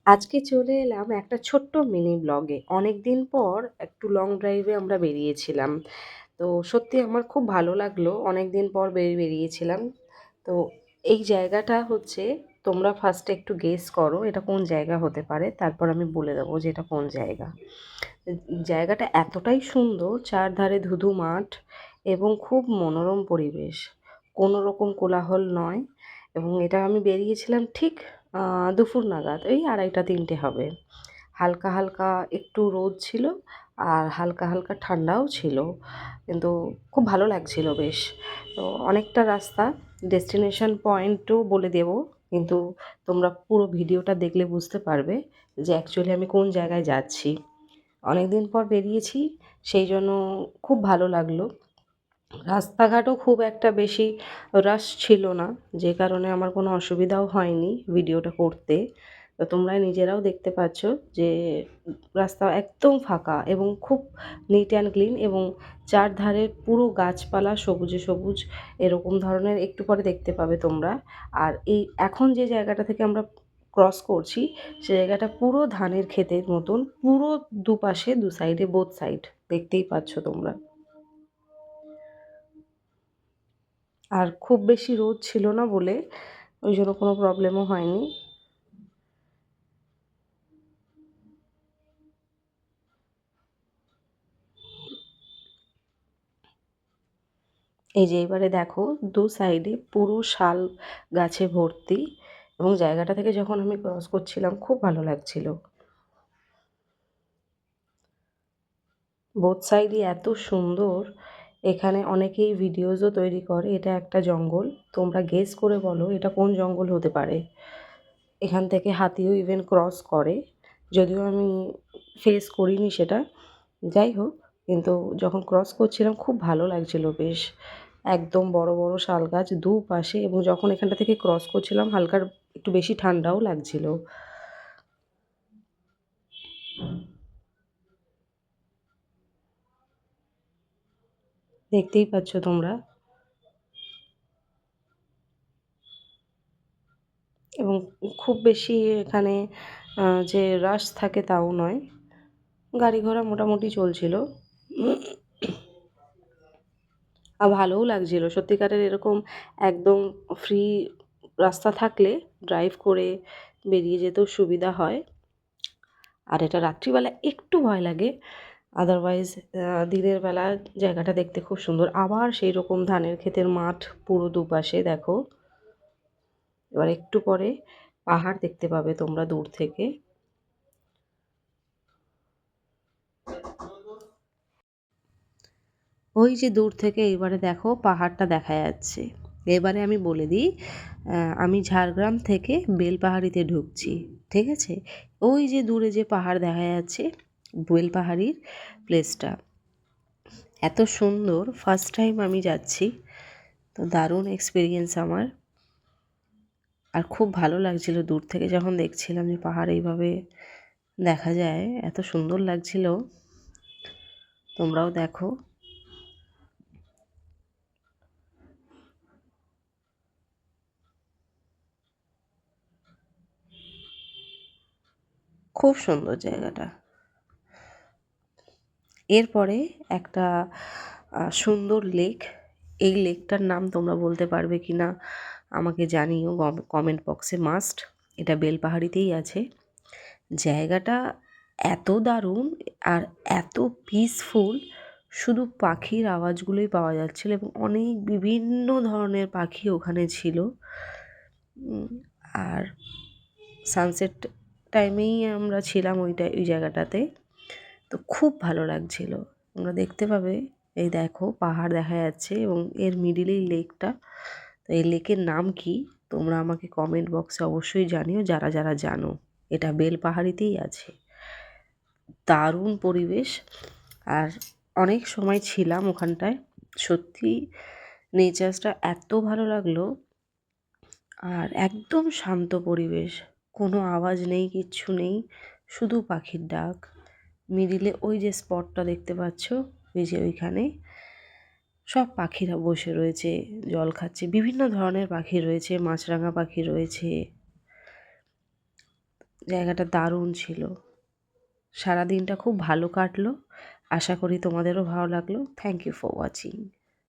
আজকে চলে এলাম একটা ছোট্ট মিনি ব্লগে। অনেকদিন পর একটু লং ড্রাইভে আমরা বেরিয়েছিলাম। তো সত্যি আমার খুব ভালো লাগলো। অনেকদিন পর বেরিয়েছিলাম। তো এই জায়গাটা হচ্ছে, তোমরা ফার্স্টে একটু গেস করো এটা কোন জায়গা হতে পারে, তারপর আমি বলে দেবো যে এটা কোন জায়গা। জায়গাটা এতটাই সুন্দর, চারধারে ধুধু মাঠ এবং খুব মনোরম পরিবেশ। কোনো রকম কোলাহল নয়। এবং এটা আমি বেরিয়েছিলাম ঠিক দুপুর নাগাদ, এই 2:30-3টে হবে। হালকা হালকা একটু রোদ ছিল, আর হালকা হালকা ঠান্ডাও ছিল, কিন্তু খুব ভালো লাগছিল বেশ। তো অনেকটা রাস্তা, ডেস্টিনেশন পয়েন্টও বলে দেব, কিন্তু তোমরা পুরো ভিডিওটা দেখলে বুঝতে পারবে যে অ্যাকচুয়ালি আমি কোন জায়গায় যাচ্ছি। অনেকদিন পর বেরিয়েছি, সেই জন্য খুব ভালো লাগলো। রাস্তাঘাটও খুব একটা বেশি রাশ ছিল না, যে কারণে আমার কোনো অসুবিধাও হয়নি ভিডিওটা করতে। তো তোমরা নিজেরাও দেখতে পাচ্ছ যে রাস্তা একদম ফাঁকা এবং খুব নিট অ্যান্ড ক্লিন, এবং চারধারে পুরো গাছপালা সবুজে সবুজ, এরকম ধরনের একটু পরে দেখতে পাবে তোমরা। আর এই এখন যে জায়গাটা থেকে আমরা ক্রস করছি, সে জায়গাটা পুরো ধানের ক্ষেতের মতন, পুরো দুপাশে দু সাইডে বোথ সাইড দেখতেই পাচ্ছ তোমরা। আর খুব বেশি রোদ ছিল না বলে ওই জন্য কোনো প্রবলেমও হয়নি। এই যে এবারে দেখো, দু সাইডে পুরো শাল গাছে ভর্তি, এবং জায়গাটা থেকে যখন আমি ক্রস করছিলাম খুব ভালো লাগছিল। বোথ সাইডই এত সুন্দর। এখানে অনেকেই ভিডিওসও তৈরি করে। এটা একটা জঙ্গল, তোমরা গেস করে বলো এটা কোন জঙ্গল হতে পারে। এখান থেকে হাতিও ইভেন ক্রস করে, যদিও আমি ফেস করিনি সেটা। যাই হোক, কিন্তু যখন ক্রস করছিলাম খুব ভালো লাগছিল বেশ। একদম বড় বড় শাল গাছ দুপাশে, এবং যখন এখানটা থেকে ক্রস করছিলাম হালকা একটু বেশি ঠান্ডাও লাগছিল। দেখতেই পাচ্ছ তোমরা। এবং খুব বেশি এখানে যে রাশ থাকে তাও নয়, গাড়ি ঘোড়া মোটামুটি চলছিল। আর ভালোও লাগছিল সত্যিকারের, এরকম একদম ফ্রি রাস্তা থাকলে ড্রাইভ করে বেরিয়ে যেতেও সুবিধা হয়। আর এটা রাত্রিবেলা একটু ভয় লাগে, আদারওয়াইজ দিনের বেলা জায়গাটা দেখতে খুব সুন্দর। আবার সেই রকম ধানের ক্ষেতের মাঠ পুরো দুপাশে দেখো। এবার একটু পরে পাহাড় দেখতে পাবে তোমরা দূর থেকে। ওই যে দূর থেকে এবারে দেখো পাহাড়টা দেখা যাচ্ছে। এবারে আমি বলে দিই, আমি ঝাড়গ্রাম থেকে বেলপাহাড়িতে ঢুকছি, ঠিক আছে? ওই যে দূরে যে পাহাড় দেখা যাচ্ছে, বেলপাহাড়ির প্লেসটা এত সুন্দর। ফার্স্ট টাইম আমি যাচ্ছি, তো দারুণ এক্সপিরিয়েন্স আমার। আর খুব ভালো লাগছিল দূর থেকে যখন দেখছিলাম যে পাহাড় এইভাবে দেখা যায়, এত সুন্দর লাগছিল। তোমরাও দেখো। খুব সুন্দর জায়গাটা। এরপরে একটা সুন্দর লেক। এই লেকটার নাম তোমরা বলতে পারবে কি না আমাকে জানিও কমেন্ট বক্সে মাস্ট। এটা বেলপাহাড়িতেই আছে। জায়গাটা এত দারুণ আর এত পিসফুল, শুধু পাখির আওয়াজগুলোই পাওয়া যাচ্ছিল, এবং অনেক বিভিন্ন ধরনের পাখি ওখানে ছিল। আর সানসেট টাইমেই আমরা ছিলাম ওই জায়গাটাতে, তো খুব ভালো লাগছিল। তোমরা দেখতে পাবে, এই দেখো পাহাড় দেখা যাচ্ছে এবং এর মিডিলেই লেকটা। তো এই লেকের নাম কি তোমরা আমাকে কমেন্ট বক্সে অবশ্যই জানিও, যারা যারা জানো। এটা বেলপাহাড়িতেই আছে। দারুণ পরিবেশ। আর অনেক সময় ছিলাম ওখানটায়, সত্যি নেচারটা এত ভালো লাগলো। আর একদম শান্ত পরিবেশ, কোনো আওয়াজ নেই, কিচ্ছু নেই, শুধু পাখির ডাক। মিডিলে ওই যে স্পটটা দেখতে পাচ্ছ, ওই যে ওইখানে সব পাখিরা বসে রয়েছে, জল খাচ্ছে। বিভিন্ন ধরনের পাখি রয়েছে, মাছরাঙা পাখি রয়েছে। জায়গাটা দারুণ ছিল। সারাদিনটা খুব ভালো কাটলো। আশা করি তোমাদেরও ভালো লাগলো। Thank you for watching.